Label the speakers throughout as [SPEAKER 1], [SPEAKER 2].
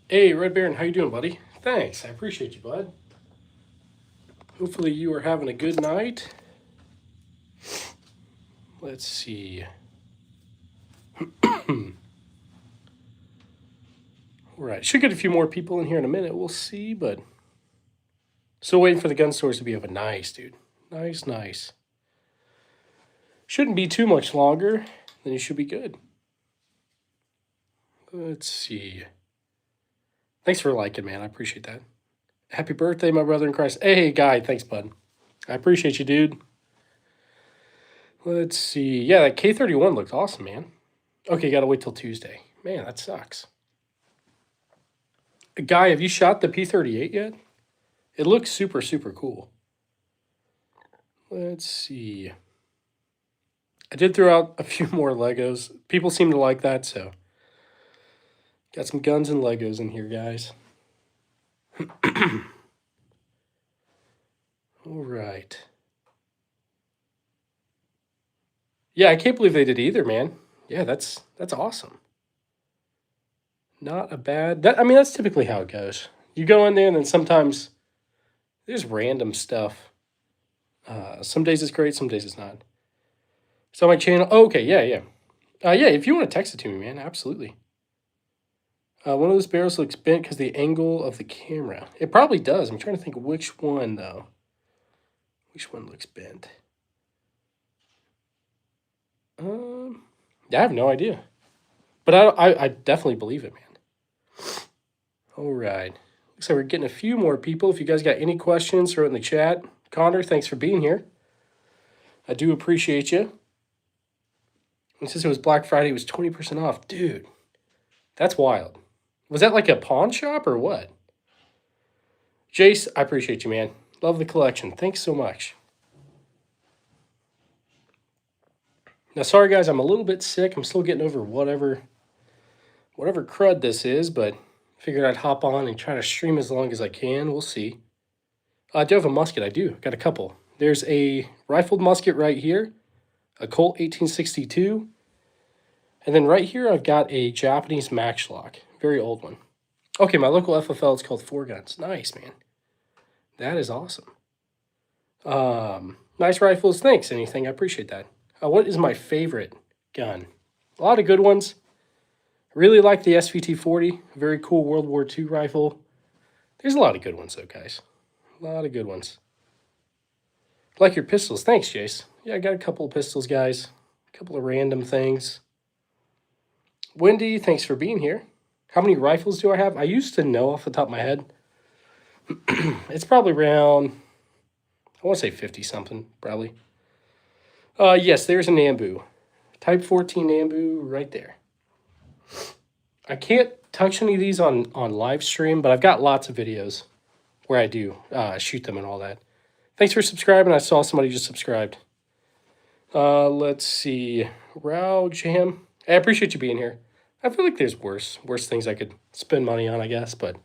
[SPEAKER 1] Hey, Red Baron, how you doing, buddy? Thanks, I appreciate you, bud. Hopefully you are having a good night. Let's see. All right, should get a few more people in here in a minute. We'll see, but still waiting for the gun stores to be open. Nice, dude. Nice, nice. Shouldn't be too much longer. Then you should be good. Let's see. Thanks for liking, man. I appreciate that. Happy birthday, my brother in Christ. Hey, Guy. Thanks, bud. I appreciate you, dude. Let's see. Yeah, that K31 looks awesome, man. Okay, gotta wait till Tuesday. Man, that sucks. Guy, have you shot the P38 yet? It looks super, super cool. Let's see. I did throw out a few more Legos. People seem to like that, so got some guns and Legos in here, guys. All right. Yeah, I can't believe they did either, man. Yeah, that's awesome. Not a bad. I mean, that's typically how it goes. You go in there, and then sometimes there's random stuff. Some days it's great, some days it's not. So my channel. Oh, okay, yeah. Yeah, if you want to text it to me, man, absolutely. One of those barrels looks bent because the angle of the camera. It probably does. I'm trying to think which one, though. Which one looks bent? Yeah, I have no idea. But I definitely believe it, man. All right. Looks like we're getting a few more people. If you guys got any questions, throw it in the chat. Connor, thanks for being here. I do appreciate you. And since it was Black Friday, it was 20% off. Dude, that's wild. Was that like a pawn shop or what? Jace, I appreciate you, man. Love the collection. Thanks so much. Now, sorry, guys, I'm a little bit sick. I'm still getting over whatever crud this is, but figured I'd hop on and try to stream as long as I can. We'll see. I do have a musket. I do. Got a couple. There's a rifled musket right here, a Colt 1862. And then right here, I've got a Japanese matchlock. Very old one. Okay, my local FFL is called Four Guns. Nice, man. That is awesome. Nice rifles. Thanks, anything. I appreciate that. What is my favorite gun? A lot of good ones. Really like the SVT-40. Very cool World War II rifle. There's a lot of good ones, though, guys. A lot of good ones. Like your pistols. Thanks, Jace. Yeah, I got a couple of pistols, guys. A couple of random things. Wendy, thanks for being here. How many rifles do I have? I used to know off the top of my head. It's probably around, I want to say 50-something, probably. Yes, there's a Nambu. Type 14 Nambu right there. I can't touch any of these on live stream, but I've got lots of videos where I do shoot them and all that. Thanks for subscribing. I saw somebody just subscribed. Let's see. Row Jam. I appreciate you being here. I feel like there's worse things I could spend money on, I guess, but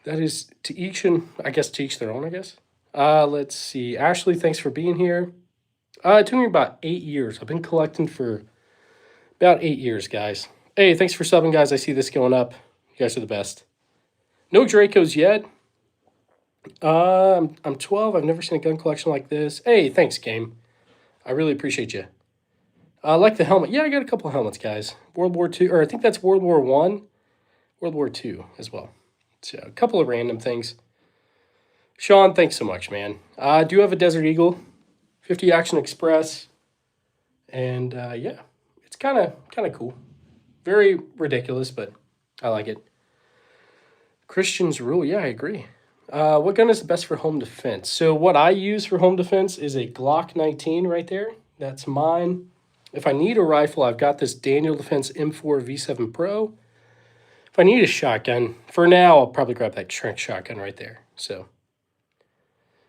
[SPEAKER 1] that is to each and I guess to each their own, I guess. Let's see. Ashley, thanks for being here. It took me about 8 years. I've been collecting for about 8 years, guys. Hey, thanks for subbing, guys. I see this going up. You guys are the best. No Dracos yet. I'm 12. I've never seen a gun collection like this. Hey, thanks, game. I really appreciate you. I like the helmet. Yeah, I got a couple of helmets, guys. World War II, or I think that's World War I. World War II as well. So a couple of random things. Sean, thanks so much, man. I do have a Desert Eagle, 50 Action Express, and yeah, it's kind of cool. Very ridiculous, but I like it. Christian's rule, yeah, I agree. What gun is the best for home defense? So what I use for home defense is a Glock 19 right there. That's mine. If I need a rifle, I've got this Daniel Defense M4 V7 Pro. If I need a shotgun, for now, I'll probably grab that Trent shotgun right there. So,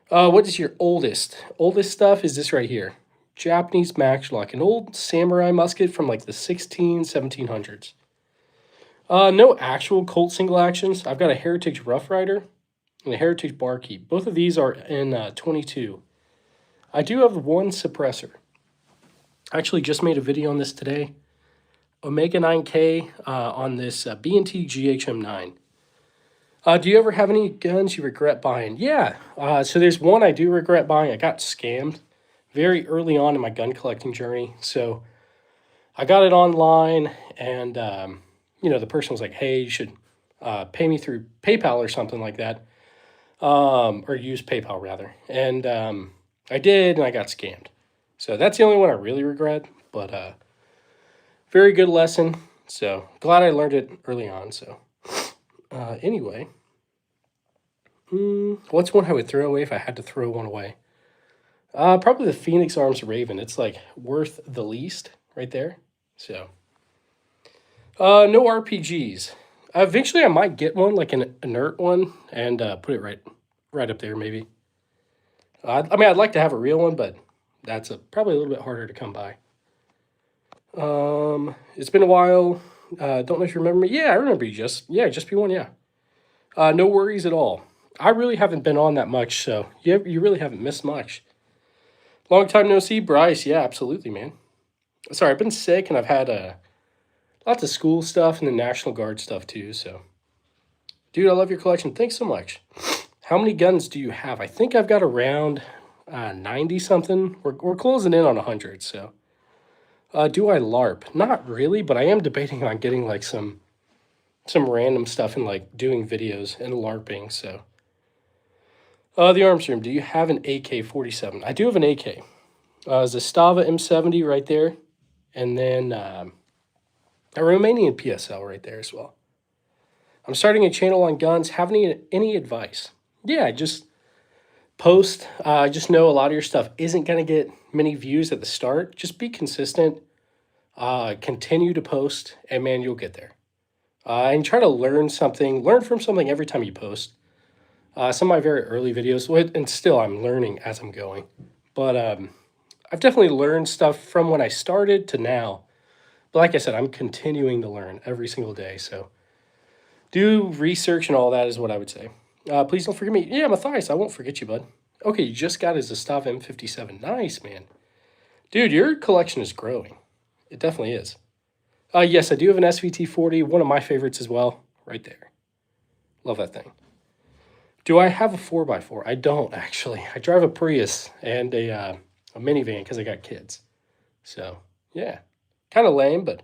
[SPEAKER 1] what is your oldest? Oldest stuff is this right here. Japanese matchlock, an old samurai musket from like the 1700s. No actual Colt single actions. I've got a Heritage Rough Rider and a Heritage Barkeep. Both of these are in 22. I do have one suppressor. I actually just made a video on this today. Omega 9K on this B&T GHM9. Do you ever have any guns you regret buying? Yeah. So there's one I do regret buying. I got scammed very early on in my gun collecting journey. So I got it online, and the person was like, "Hey, you should pay me through PayPal or something like that, or use PayPal rather." And I did, and I got scammed. So that's the only one I really regret. But very good lesson. So glad I learned it early on. So anyway, what's one I would throw away if I had to throw one away? Probably the Phoenix Arms Raven. It's like worth the least right there. So, no RPGs. Eventually, I might get one, like an inert one, and put it right up there, maybe. I mean, I'd like to have a real one, but that's probably a little bit harder to come by. It's been a while. Don't know if you remember me. Yeah, I remember you. Just be one. Yeah. No worries at all. I really haven't been on that much, so you really haven't missed much. Long time no see, Bryce. Yeah, absolutely, man. Sorry, I've been sick, and I've had lots of school stuff and the National Guard stuff too. So, dude, I love your collection. Thanks so much. How many guns do you have? I think I've got around 90 something. We're closing in on 100. So, do I LARP? Not really, but I am debating on getting like some random stuff and like doing videos and LARPing. So, the arms room. Do you have an AK-47? I do have an AK. Zastava M70 right there, and then a Romanian PSL right there as well. I'm starting a channel on guns. Have any advice? Yeah, just post. Just know a lot of your stuff isn't going to get many views at the start. Just be consistent. Continue to post, and man, you'll get there. And try to learn from something every time you post. Some of my very early videos, and still I'm learning as I'm going. But I've definitely learned stuff from when I started to now. But like I said, I'm continuing to learn every single day. So do research and all that is what I would say. Please don't forget me. Yeah, Matthias, I won't forget you, bud. Okay, you just got his Zastava M57. Nice, man. Dude, your collection is growing. It definitely is. Yes, I do have an SVT-40, one of my favorites as well, right there. Love that thing. Do I have a 4x4? I don't, actually. I drive a Prius and a minivan because I got kids. So, yeah. Kind of lame, but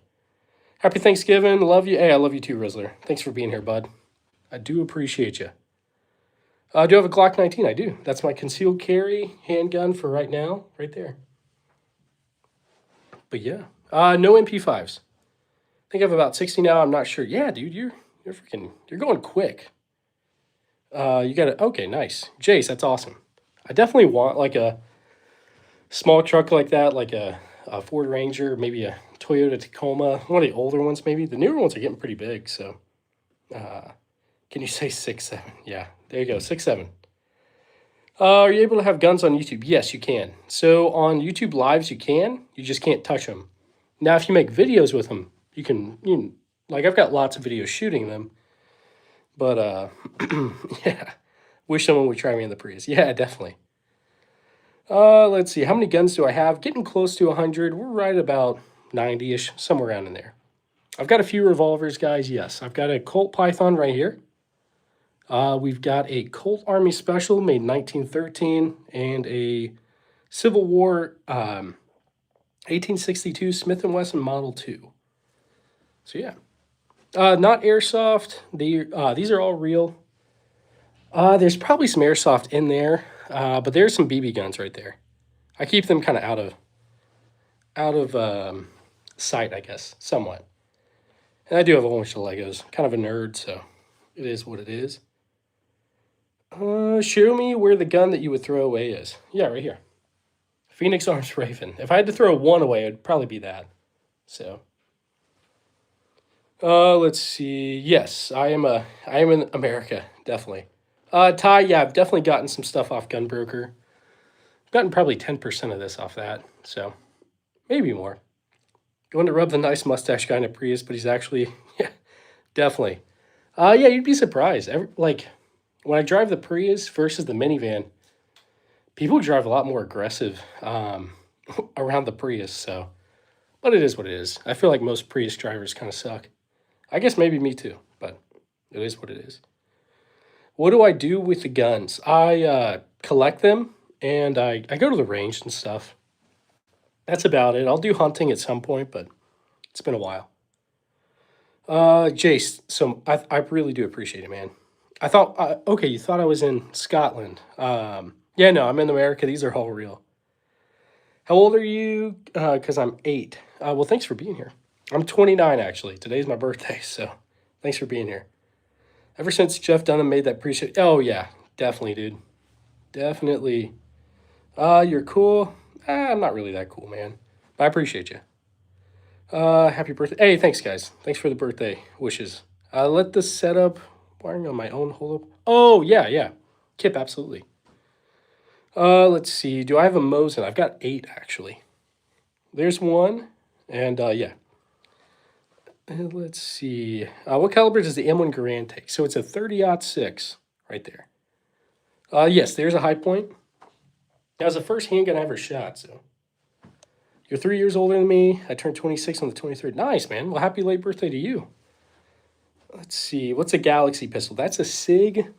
[SPEAKER 1] happy Thanksgiving. Love you. Hey, I love you too, Rizzler. Thanks for being here, bud. I do appreciate you. Do I have a Glock 19? I do. That's my concealed carry handgun for right now, right there. But yeah. No MP5s. I think I have about 60 now. I'm not sure. Yeah, dude, you're going quick. You got it. Okay, nice. Jace, that's awesome. I definitely want like a small truck like that, like a Ford Ranger, maybe a Toyota Tacoma, one of the older ones maybe. The newer ones are getting pretty big, so. Can you say 6'7"? Yeah, there you go, 6'7". Are you able to have guns on YouTube? Yes, you can. So on YouTube Lives, you can. You just can't touch them. Now, if you make videos with them, you can like I've got lots of videos shooting them. But, yeah, wish someone would try me in the Prius. Yeah, definitely. Let's see, how many guns do I have? Getting close to 100. We're right about 90-ish, somewhere around in there. I've got a few revolvers, guys, yes. I've got a Colt Python right here. We've got a Colt Army Special made in 1913 and a Civil War 1862 Smith & Wesson Model 2. So, yeah. Not airsoft. These are all real. There's probably some airsoft in there, but there's some BB guns right there. I keep them kind of out of sight, I guess, somewhat. And I do have a whole bunch of Legos. Kind of a nerd, so it is what it is. Show me where the gun that you would throw away is. Yeah, right here. Phoenix Arms Raven. If I had to throw one away, it'd probably be that. So. Let's see. Yes, I am in America, definitely. Ty, yeah, I've definitely gotten some stuff off Gunbroker. I've gotten probably 10% of this off that, so maybe more. Going to rub the nice mustache guy in a Prius, but he's actually, yeah, definitely. Yeah, you'd be surprised. Like, when I drive the Prius versus the minivan, people drive a lot more aggressive around the Prius, so But it is what it is. I feel like most Prius drivers kind of suck. I guess maybe me too, but it is what it is. What do I do with the guns? I collect them, and I go to the range and stuff. That's about it. I'll do hunting at some point, but it's been a while. Jace, so I really do appreciate it, man. I thought, okay, you thought I was in Scotland. Yeah, no, I'm in America. These are all real. How old are you? Because I'm 8. Well, thanks for being here. I'm 29, actually. Today's my birthday, so thanks for being here. Ever since Jeff Dunham made that pre-show. Oh, yeah, definitely, dude. Definitely. You're cool. I'm not really that cool, man. But I appreciate you. Happy birthday. Hey, thanks, guys. Thanks for the birthday wishes. Let the setup wiring on my own hold up. Oh, yeah. Kip, absolutely. Let's see. Do I have a Mosin? I've got 8, actually. There's one. And, yeah. And let's see. What caliber does the M1 Garand take? So it's a 30-06 right there. Yes, there's a high point. That was the first handgun I ever shot, so. You're 3 years older than me. I turned 26 on the 23rd. Nice, man. Well, happy late birthday to you. Let's see. What's a Galaxy pistol? That's a SIG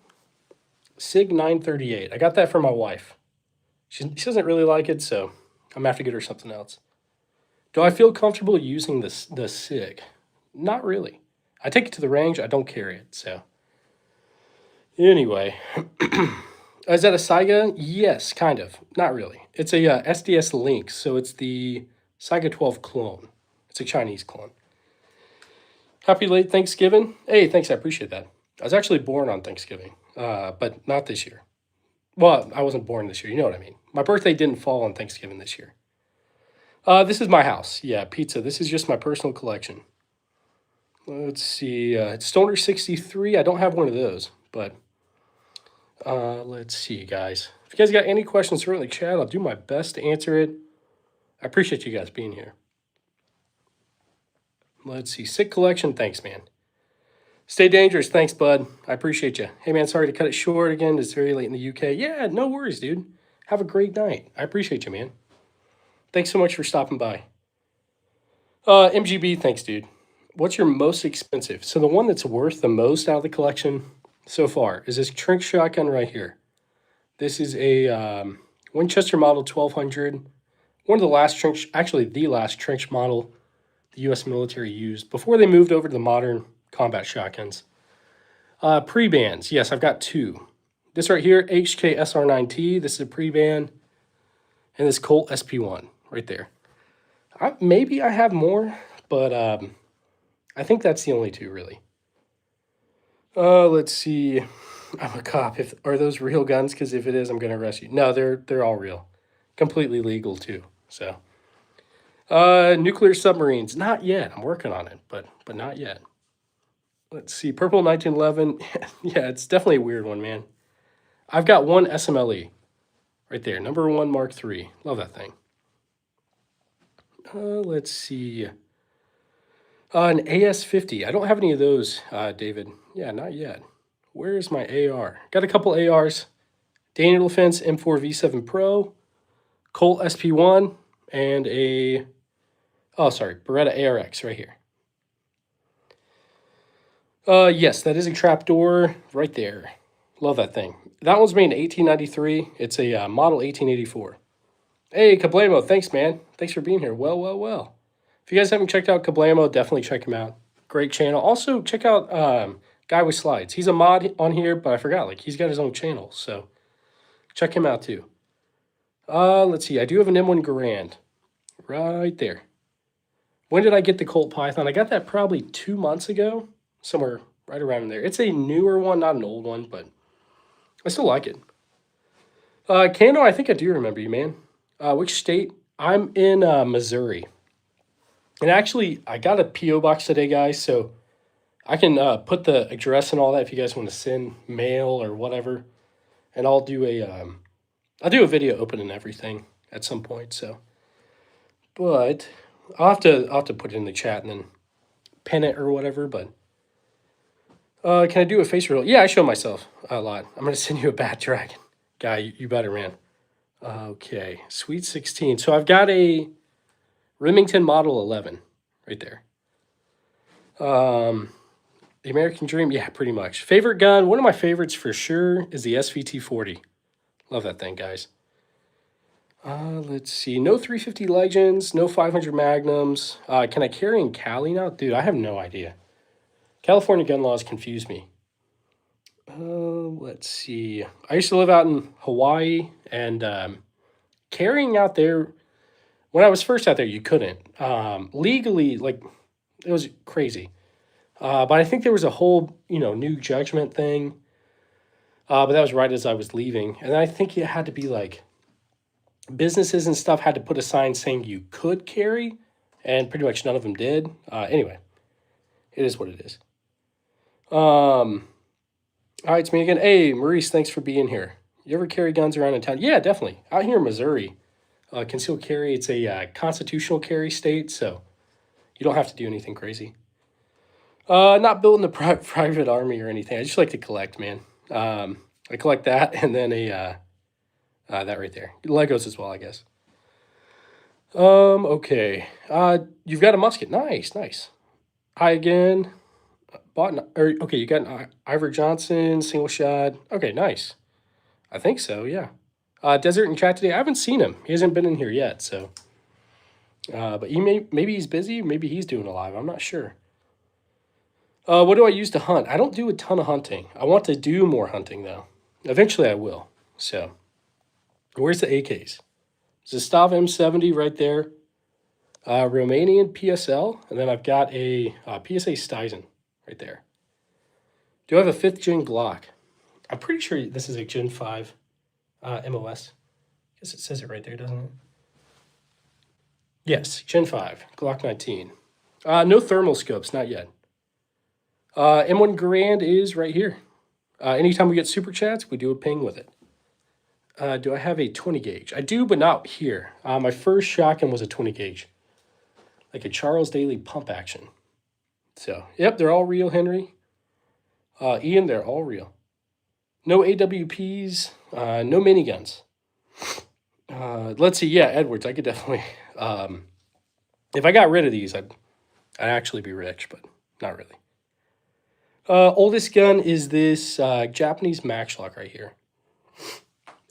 [SPEAKER 1] 938. I got that for my wife. She doesn't really like it, so I'm going to have to get her something else. Do I feel comfortable using the SIG? Not really. I take it to the range. I don't carry it, so. Anyway. Is that a Saiga? Yes, kind of. Not really. It's a SDS Lynx, so it's the Saiga 12 clone. It's a Chinese clone. Happy late Thanksgiving. Hey, thanks. I appreciate that. I was actually born on Thanksgiving, but not this year. Well, I wasn't born this year. You know what I mean. My birthday didn't fall on Thanksgiving this year. This is my house. Yeah, pizza. This is just my personal collection. Let's see. It's Stoner 63. I don't have one of those, but let's see, guys. If you guys got any questions, throw it in the chat. I'll do my best to answer it. I appreciate you guys being here. Let's see. Sick collection. Thanks, man. Stay dangerous. Thanks, bud. I appreciate you. Hey, man, sorry to cut it short again. It's very late in the UK. Yeah, no worries, dude. Have a great night. I appreciate you, man. Thanks so much for stopping by. MGB, thanks, dude. What's your most expensive? So the one that's worth the most out of the collection so far is this Trink shotgun right here. This is a Winchester model 1200. One of the last Trink, actually the last Trink model the U.S. military used before they moved over to the modern combat shotguns. Pre-bands. Yes, I've got 2. This right here, HK SR9T. This is a pre-band. And this Colt SP1 right there. Maybe I have more, but I think that's the only 2, really. Let's see. I'm a cop. Are those real guns? Because if it is, I'm going to arrest you. No, they're all real. Completely legal, too. So, nuclear submarines. Not yet. I'm working on it, but not yet. Let's see. Purple 1911. Yeah, it's definitely a weird one, man. I've got one SMLE right there. Number 1 Mark III. Love that thing. Let's see. An AS-50. I don't have any of those, David. Yeah, not yet. Where's my AR? Got a couple ARs. Daniel Defense M4 V7 Pro, Colt SP1, and a, Beretta ARX right here. Yes, that is a trapdoor right there. Love that thing. That one's made in 1893. It's a model 1884. Hey, Kablamo, thanks, man. Thanks for being here. Well. If you guys haven't checked out Kablamo, definitely check him out. Great channel. Also, check out Guy with Slides. He's a mod on here, but I forgot. Like, he's got his own channel, so check him out, too. Let's see. I do have an M1 Garand right there. When did I get the Colt Python? I got that probably 2 months ago, somewhere right around in there. It's a newer one, not an old one, but I still like it. Kano, I think I do remember you, man. Which state? I'm in Missouri. And actually, I got a P.O. box today, guys, so I can put the address and all that if you guys want to send mail or whatever. And I'll do a video opening everything at some point, so. But I'll have to put it in the chat and then pin it or whatever, but can I do a face reveal? Yeah, I show myself a lot. I'm going to send you a Bat Dragon. Guy, you better, man. Okay, Sweet 16. So I've got a Remington Model 11, right there. The American Dream, yeah, pretty much. Favorite gun, one of my favorites for sure is the SVT-40. Love that thing, guys. Let's see. No 350 Legends, no 500 Magnums. Can I carry in Cali now? Dude, I have no idea. California gun laws confuse me. Let's see. I used to live out in Hawaii, and carrying out there, when I was first out there, you couldn't. Legally, like, it was crazy. But I think there was a whole, new judgment thing. But that was right as I was leaving. And I think it had to be like businesses and stuff had to put a sign saying you could carry, and pretty much none of them did. Anyway, it is what it is. All right, it's me again. Hey, Maurice, thanks for being here. You ever carry guns around in town? Yeah, definitely. Out here in Missouri, concealed carry, it's a constitutional carry state, so you don't have to do anything crazy. Not building a private army or anything. I just like to collect, man. I collect that and then that right there. Legos as well, I guess. Okay. You've got a musket. Nice, nice. Hi again. Okay, you got an Ivor Johnson single shot. Okay, nice. I think so, yeah. Desert in chat today. I haven't seen him. He hasn't been in here yet, so. But maybe he's busy. Maybe he's doing a live. I'm not sure. What do I use to hunt? I don't do a ton of hunting. I want to do more hunting, though. Eventually I will. So, where's the AKs? Zastav M70 right there. Romanian PSL. And then I've got a PSA Stizen right there. Do I have a 5th gen Glock? I'm pretty sure this is a Gen 5 MOS. I guess it says it right there, doesn't it? Yes, Gen 5, Glock 19. No thermal scopes, not yet. M1 Garand is right here. Anytime we get super chats, we do a ping with it. Do I have a 20 gauge? I do, but not here. My first shotgun was a 20 gauge. Like a Charles Daly pump action. So, yep, they're all real, Henry. Ian, they're all real. No AWPs, no miniguns. Let's see, yeah, Edwards, I could definitely... if I got rid of these, I'd actually be rich, but not really. Oldest gun is this Japanese Maxlock right here.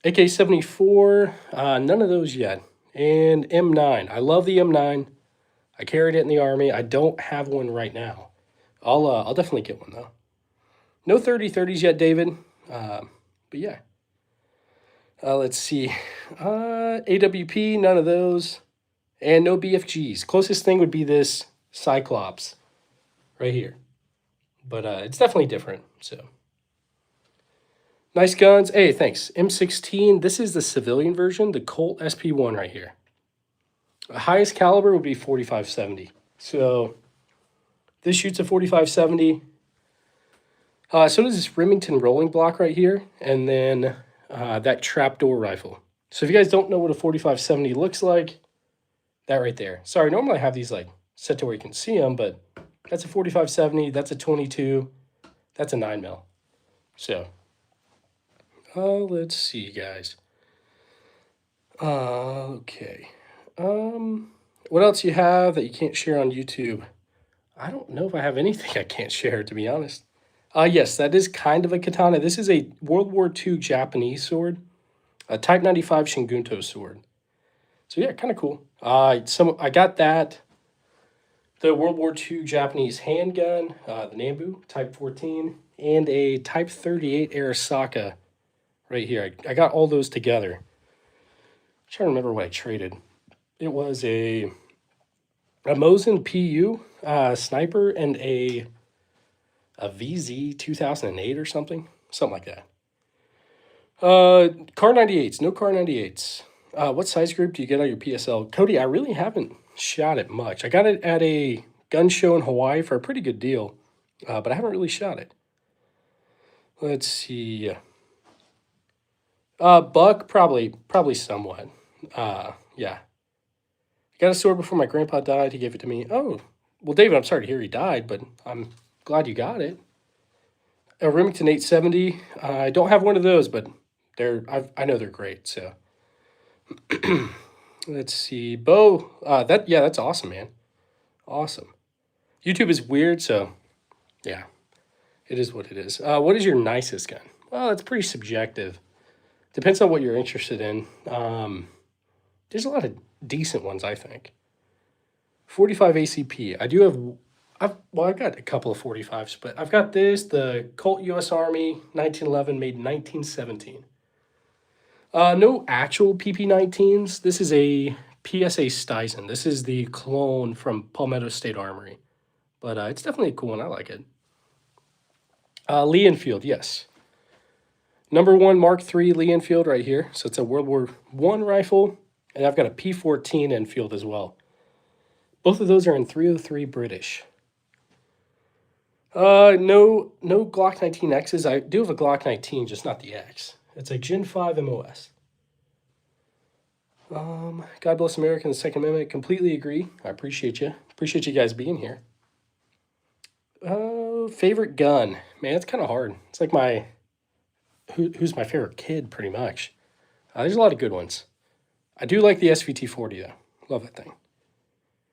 [SPEAKER 1] AK-74, none of those yet. And M9. I love the M9. I carried it in the Army. I don't have one right now. I'll definitely get one, though. No 30-30s yet, David. But yeah. Let's see. AWP, none of those. And no BFGs. Closest thing would be this Cyclops right here. But it's definitely different, so. Nice guns. Hey, thanks. M16, this is the civilian version, the Colt SP1 right here. The highest caliber would be 45-70. So this shoots a 45-70. So does this Remington rolling block right here, and then that trapdoor rifle. So if you guys don't know what a 45-70 looks like, that right there. Sorry, normally I have these like set to where you can see them, but that's a 45-70, that's a 22, that's a 9mm. So, let's see, guys. Okay. What else you have that you can't share on YouTube? I don't know if I have anything I can't share, to be honest. Yes, that is kind of a katana. This is a World War II Japanese sword, a Type 95 Shingunto sword. So yeah, kind of cool. I got that. The World War II Japanese handgun, the Nambu, Type 14, and a Type 38 Arasaka right here. I got all those together. I'm trying to remember what I traded. It was a Mosin PU sniper and a VZ 2008 or something like that. Car 98s, no Car 98s. What size group do you get on your PSL? Cody, I really haven't shot it much. I got it at a gun show in Hawaii for a pretty good deal, but I haven't really shot it. Let's see. Buck, probably somewhat. Yeah. I got a sword before my grandpa died. He gave it to me. Oh, well, David, I'm sorry to hear he died, but I'm glad you got it. A Remington 870. I don't have one of those, but I know they're great, so. Let's see. Bo, that's awesome, man. Awesome. YouTube is weird, so yeah, it is what it is. What is your nicest gun? Well, it's pretty subjective. Depends on what you're interested in. There's a lot of decent ones, I think. 45 ACP. I've got a couple of 45s, but I've got the Colt U.S. Army 1911, made in 1917. No actual PP19s. This is a PSA Stuyson. This is the clone from Palmetto State Armory, but it's definitely a cool one. I like it. Lee Enfield, yes. Number 1 Mark III Lee Enfield right here. So it's a World War I rifle, and I've got a P14 Enfield as well. Both of those are in 303 British. No Glock 19Xs. I do have a Glock 19, just not the X. It's a Gen 5 MOS. God bless America and the Second Amendment. Completely agree. I appreciate you. Appreciate you guys being here. Favorite gun. Man, it's kind of hard. It's like who's my favorite kid, pretty much. There's a lot of good ones. I do like the SVT-40, though. Love that thing.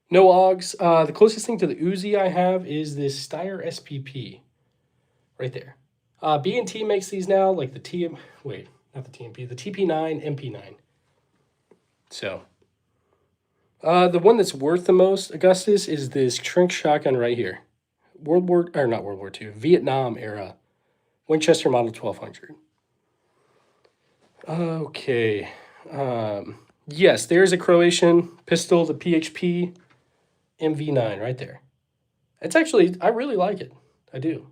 [SPEAKER 1] No AUGs. The closest thing to the Uzi I have is this Steyr SPP. Right there. B&T makes these now, like the not the TMP, the TP9, MP9. So, the one that's worth the most, Augustus, is this Trink shotgun right here. Not World War II, Vietnam era, Winchester Model 1200. Okay. Yes, there's a Croatian pistol, the PHP MV9 right there. It's actually, I really like it. I do.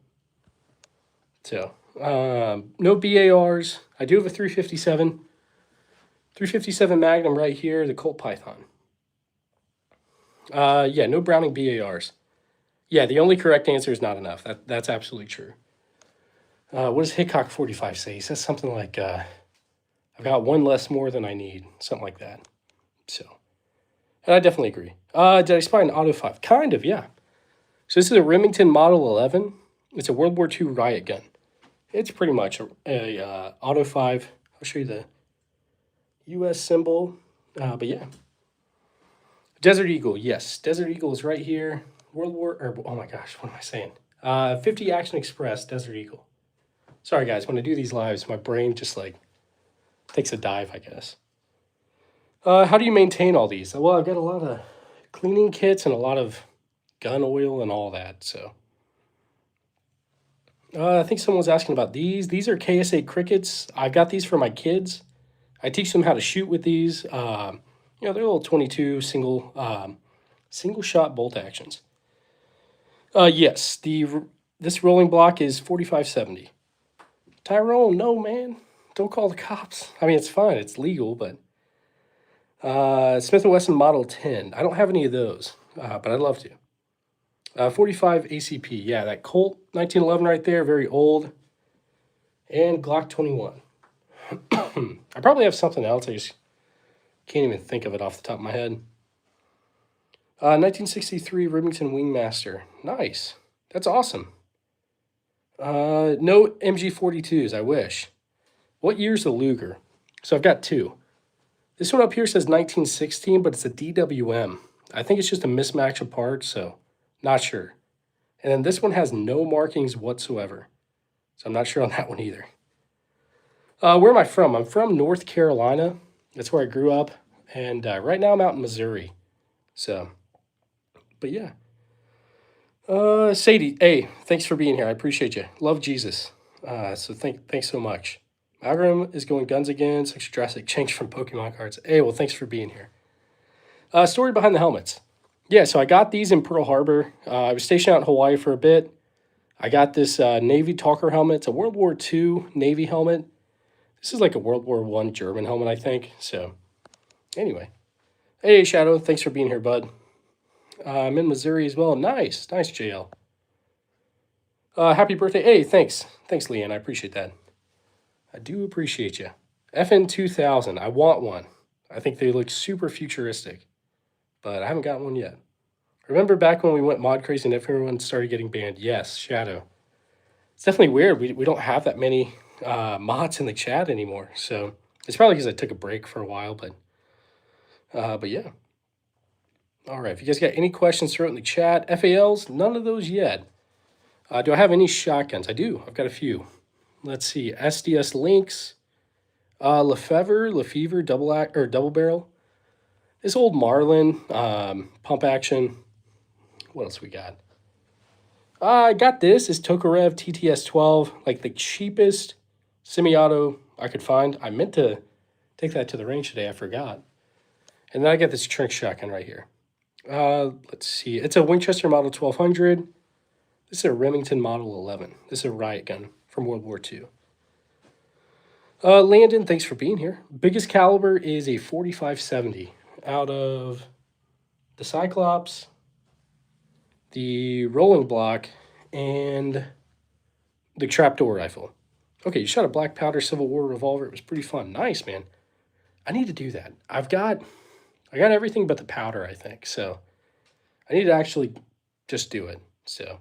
[SPEAKER 1] So, no BARs. I do have a 357. 357 Magnum right here, the Colt Python. Yeah, no Browning BARs. Yeah, the only correct answer is not enough. That's absolutely true. What does Hickok 45 say? He says something like, I've got one less more than I need. Something like that. So, and I definitely agree. Did I spy an Auto 5? Kind of, yeah. So this is a Remington Model 11. It's a World War II riot gun. It's pretty much a Auto 5. I'll show you the U.S. symbol. But yeah. Desert Eagle, yes. Desert Eagle is right here. Oh my gosh, what am I saying? 50 Action Express Desert Eagle. Sorry guys, when I do these lives, my brain just like takes a dive, I guess. How do you maintain all these? Well, I've got a lot of cleaning kits and a lot of gun oil and all that, so. I think someone's asking about these. These are KSA Crickets. I got these for my kids. I teach them how to shoot with these. They're little 22 single shot bolt actions. Yes, this rolling block is 4570. Tyrone, no man, don't call the cops. I mean, it's fine, it's legal, but Smith & Wesson Model 10. I don't have any of those, but I'd love to. 45 ACP, yeah, that Colt 1911 right there, very old, and Glock 21. I probably have something else. I just can't even think of it off the top of my head. 1963 Remington Wingmaster. Nice. That's awesome. No MG42s, I wish. What year's the Luger? So I've got two. This one up here says 1916, but it's a DWM. I think it's just a mismatch of parts, so not sure. And then this one has no markings whatsoever. So I'm not sure on that one either. Where am I from? I'm from North Carolina. That's where I grew up. And right now I'm out in Missouri. So, but yeah. Sadie, hey, thanks for being here. I appreciate you. Love Jesus. So thanks so much. Algorithm is going guns again. Such a drastic change from Pokemon cards. Hey, well, thanks for being here. Story behind the helmets. Yeah, so I got these in Pearl Harbor. I was stationed out in Hawaii for a bit. I got this Navy Talker helmet. It's a World War II Navy helmet. This is like a World War I German helmet, I think. So, anyway. Hey, Shadow. Thanks for being here, bud. I'm in Missouri as well. Nice. Nice, JL. Happy birthday. Hey, thanks. Thanks, Leanne. I appreciate that. I do appreciate you. FN 2000. I want one. I think they look super futuristic. But I haven't gotten one yet. Remember back when we went mod crazy and everyone started getting banned? Yes, Shadow. It's definitely weird. We don't have that many mods in the chat anymore. So it's probably because I took a break for a while. But But yeah. All right. If you guys got any questions, throw it in the chat. FALs, none of those yet. Do I have any shotguns? I do. I've got a few. Let's see. SDS Lynx, Lefevre, double barrel. This old Marlin, pump action. What else we got? I got this. This Tokarev TTS-12, like the cheapest semi-auto I could find. I meant to take that to the range today. I forgot. And then I got this Trink shotgun right here. Let's see. It's a Winchester Model 1200. This is a Remington Model 11. This is a riot gun from World War II. Landon, thanks for being here. Biggest caliber is a 4570 out of the Cyclops, the rolling block, and the trapdoor rifle. Okay, you shot a black powder Civil War revolver. It was pretty fun. Nice, man. I need to do that. I got everything but the powder, I think. So I need to actually just do it. So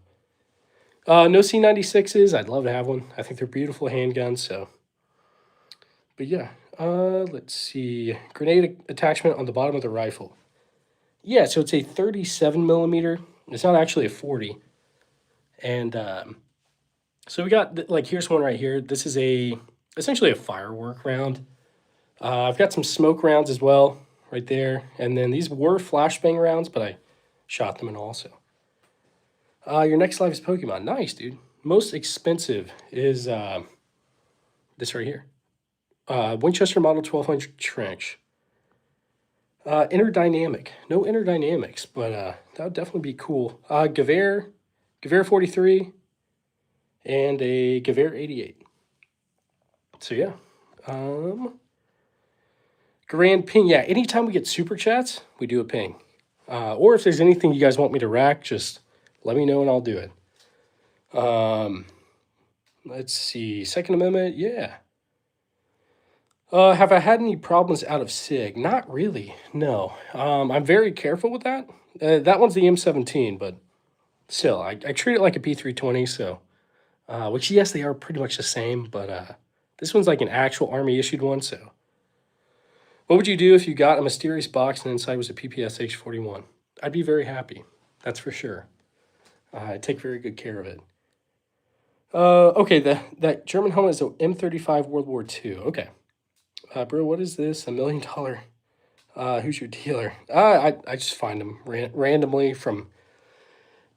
[SPEAKER 1] no C96s. I'd love to have one. I think they're beautiful handguns. So, but yeah. Let's see. Grenade attachment on the bottom of the rifle. Yeah, so it's a 37 millimeter. It's not actually a 40. And so we got, like, here's one right here. This is essentially a firework round. I've got some smoke rounds as well, right there. And then these were flashbang rounds, but I shot them in also. Your next live is Pokemon. Nice, dude. Most expensive is this right here. Winchester Model 1200 Trench. Interdynamic. No interdynamics, but that would definitely be cool. Gewehr 43, and a Gewehr 88. So yeah. Grand ping. Yeah, anytime we get super chats, we do a ping. Or if there's anything you guys want me to rack, just let me know and I'll do it. Let's see. Second Amendment, yeah. Have I had any problems out of SIG? Not really, no. I'm very careful with that. That one's the M17, but still, I treat it like a P320, so, which, yes, they are pretty much the same, but this one's like an actual Army-issued one, so. What would you do if you got a mysterious box and inside was a PPSH 41? I'd be very happy, that's for sure. I'd take very good care of it. Okay, that German helmet is an M35 World War II, okay. Bro, what is this? $1 million. Who's your dealer? I just find them randomly from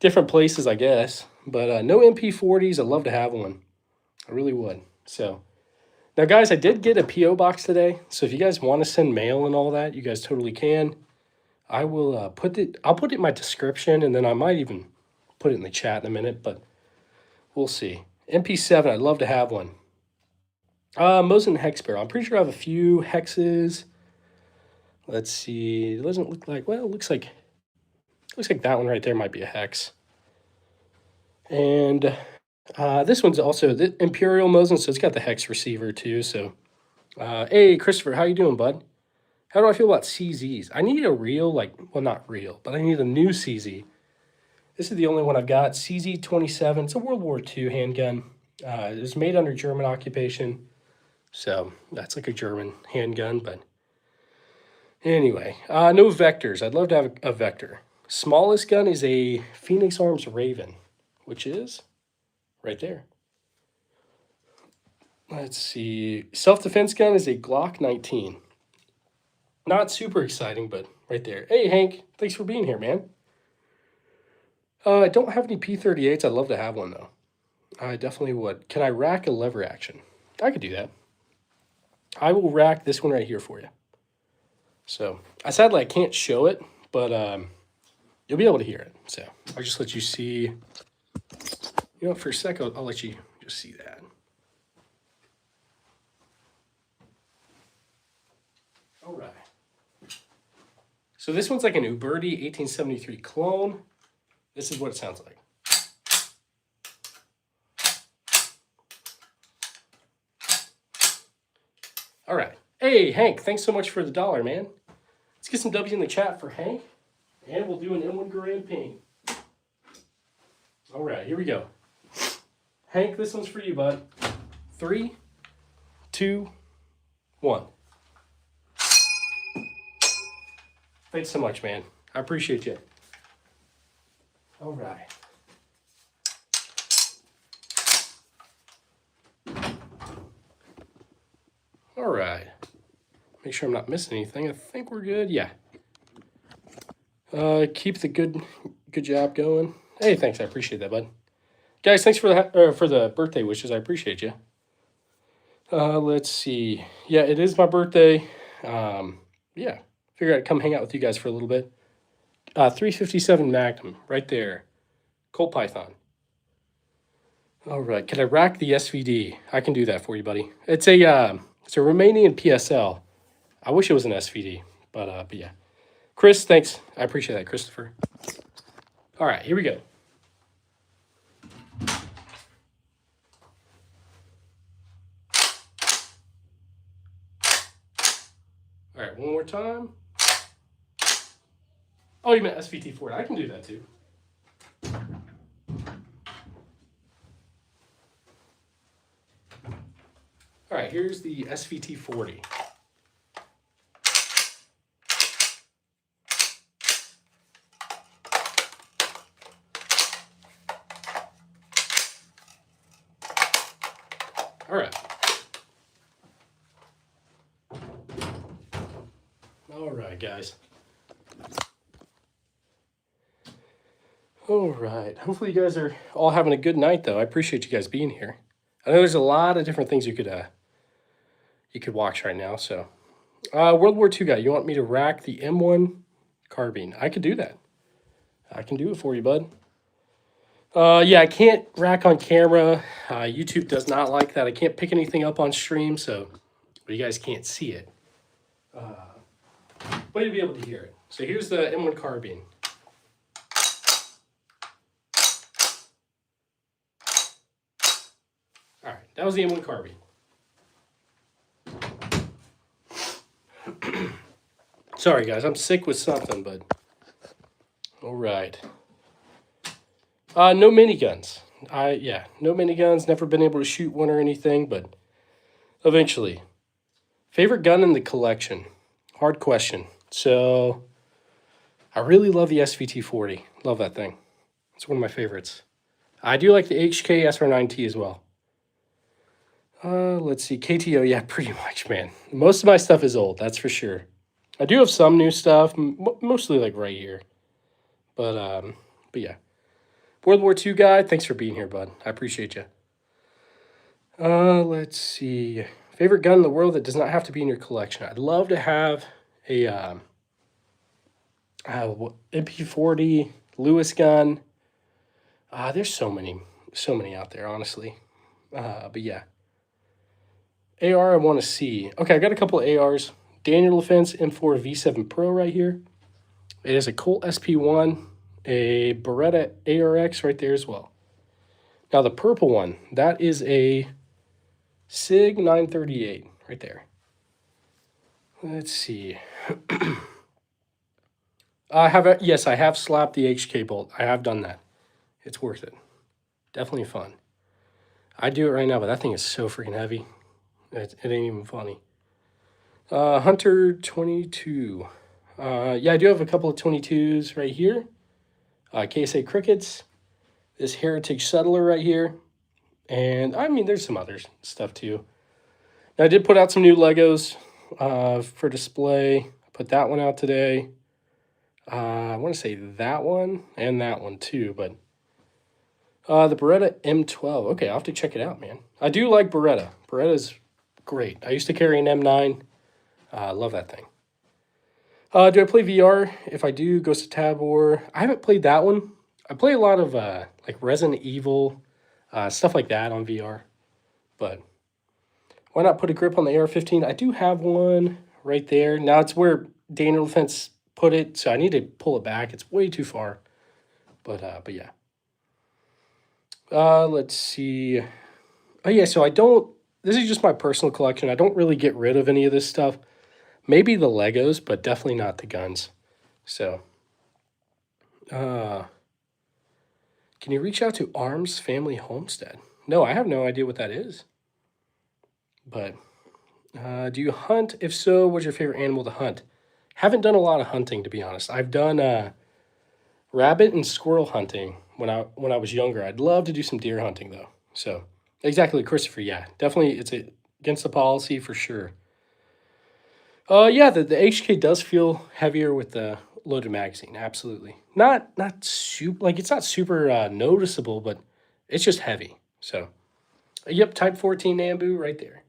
[SPEAKER 1] different places, I guess. But no MP40s. I'd love to have one. I really would. So now, guys, I did get a PO box today. So if you guys want to send mail and all that, you guys totally can. I will I'll put it in my description, and then I might even put it in the chat in a minute. But we'll see. MP7. I'd love to have one. Mosin Hex Barrel. I'm pretty sure I have a few hexes. Let's see. It doesn't look like, well, it looks like that one right there might be a hex. And this one's also the Imperial Mosin, so it's got the hex receiver too. So, hey, Christopher, how you doing, bud? How do I feel about CZs? I need a real, well, not real, but I need a new CZ. This is the only one I've got, CZ-27. It's a World War II handgun. It was made under German occupation. So that's like a German handgun, but anyway, no vectors. I'd love to have a vector. Smallest gun is a Phoenix Arms Raven, which is right there. Let's see. Self-defense gun is a Glock 19. Not super exciting, but right there. Hey, Hank, thanks for being here, man. I don't have any P38s. I'd love to have one, though. I definitely would. Can I rack a lever action? I could do that. I will rack this one right here for you. So, sadly, I can't show it, but you'll be able to hear it. So, I'll just let you see. You know, for a sec, I'll let you just see that. All right. So, this one's like an Uberti 1873 clone. This is what it sounds like. All right. Hey, Hank, thanks so much for the $1, man. Let's get some W's in the chat for Hank, and we'll do an M1 Grand Ping. All right, here we go. Hank, this one's for you, bud. 3, 2, 1. Thanks so much, man. I appreciate you. All right. All right. Make sure I'm not missing anything. I think we're good. Yeah. Keep the good job going. Hey, thanks. I appreciate that, bud. Guys, thanks for the birthday wishes. I appreciate you. Let's see. Yeah, it is my birthday. Yeah. Figured I'd come hang out with you guys for a little bit. 357 Magnum, right there. Colt Python. All right. Can I rack the SVD? I can do that for you, buddy. It's a Romanian PSL. I wish it was an SVD, but yeah. Chris, thanks. I appreciate that, Christopher. All right, here we go. All right, one more time. Oh, you meant SVT40. I can do that too. All right, here's the SVT40. All right. All right, guys. All right. Hopefully you guys are all having a good night, though. I appreciate you guys being here. I know there's a lot of different things you could watch right now. So, World War II guy, you want me to rack the M1 carbine? I could do that. I can do it for you, bud. Yeah, I can't rack on camera. YouTube does not like that. I can't pick anything up on stream, so you guys can't see it. But you'll be able to hear it. So here's the M1 carbine. All right, that was the M1 carbine. Sorry, guys, I'm sick with something, but all right. No miniguns. No miniguns. Never been able to shoot one or anything, but eventually. Favorite gun in the collection? Hard question. So, I really love the SVT40. Love that thing. It's one of my favorites. I do like the HK SR9T as well. Let's see. KTO, yeah, pretty much, man. Most of my stuff is old, that's for sure. I do have some new stuff, mostly like right here. But yeah. World War II guy, thanks for being here, bud. I appreciate you. Let's see. Favorite gun in the world that does not have to be in your collection. I'd love to have a MP40 Lewis gun. There's so many out there, honestly. But yeah. AR I want to see. Okay, I got a couple of ARs. Daniel Defense M4 V7 Pro right here. It is a Colt SP1, a Beretta ARX right there as well. Now the purple one, that is a SIG 938 right there. Let's see. I have slapped the HK bolt. I have done that. It's worth it. Definitely fun. I do it right now, but that thing is so freaking heavy. It ain't even funny. Hunter 22. Yeah, I do have a couple of 22s right here. KSA Crickets. This Heritage Settler right here. And, I mean, there's some other stuff, too. Now, I did put out some new Legos for display. I put that one out today. I want to say that one and that one, too, but the Beretta M12. Okay, I'll have to check it out, man. I do like Beretta. Beretta's great. I used to carry an M9. I love that thing. Do I play VR? If I do, Ghost of Tabor. I haven't played that one. I play a lot of like Resident Evil, stuff like that on VR. But why not put a grip on the AR-15? I do have one right there. Now it's where Daniel Defense put it, so I need to pull it back. It's way too far. But yeah. Let's see. Oh yeah, so I don't. This is just my personal collection. I don't really get rid of any of this stuff. Maybe the Legos, but definitely not the guns. So, can you reach out to Arms Family Homestead? No, I have no idea what that is. But, do you hunt? If so, what's your favorite animal to hunt? Haven't done a lot of hunting, to be honest. I've done rabbit and squirrel hunting when I was younger. I'd love to do some deer hunting though. So exactly, Christopher. Yeah, definitely, against the policy for sure. Yeah, the HK does feel heavier with the loaded magazine. Absolutely, not super like it's not super noticeable, but it's just heavy. So, yep, Type 14 Nambu right there.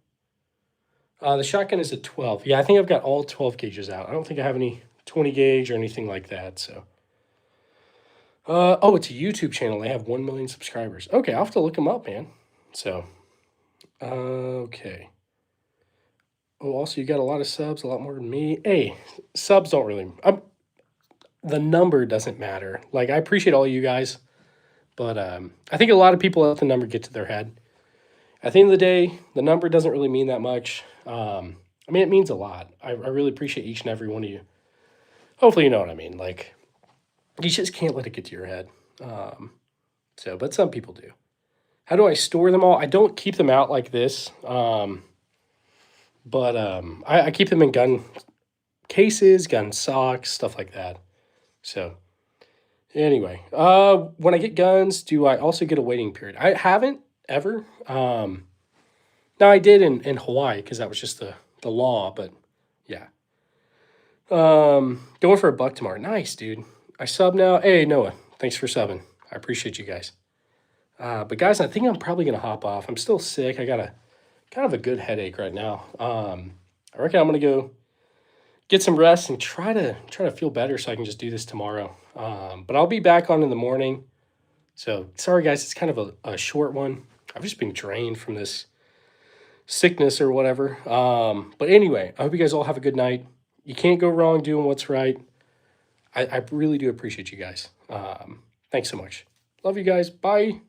[SPEAKER 1] The shotgun is a 12. Yeah, I think I've got all 12 gauges out. I don't think I have any 20 gauge or anything like that. So, oh, it's a YouTube channel. They have 1 million subscribers. Okay, I'll have to look them up, man. So, okay. Oh, also, you got a lot of subs, a lot more than me. Hey, subs don't really. The number doesn't matter. Like, I appreciate all you guys, but I think a lot of people let the number get to their head. At the end of the day, the number doesn't really mean that much. I mean, it means a lot. I really appreciate each and every one of you. Hopefully, you know what I mean. Like, you just can't let it get to your head. But some people do. How do I store them all? I don't keep them out like this. I keep them in gun cases, gun socks, stuff like that. So, anyway, when I get guns, do I also get a waiting period? I haven't ever. Now I did in Hawaii because that was just the law, but yeah. Going for a buck tomorrow. Nice, dude. I sub now. Hey, Noah, thanks for subbing. I appreciate you guys. But guys, I think I'm probably gonna hop off. I'm still sick. I got a kind of a good headache right now. I reckon I'm gonna go get some rest and try to feel better so I can just do this tomorrow. But I'll be back on in the morning. So sorry guys, it's kind of a short one. I've just been drained from this sickness or whatever. But anyway, I hope you guys all have a good night. You can't go wrong doing what's right. I really do appreciate you guys. Thanks so much. Love you guys. Bye.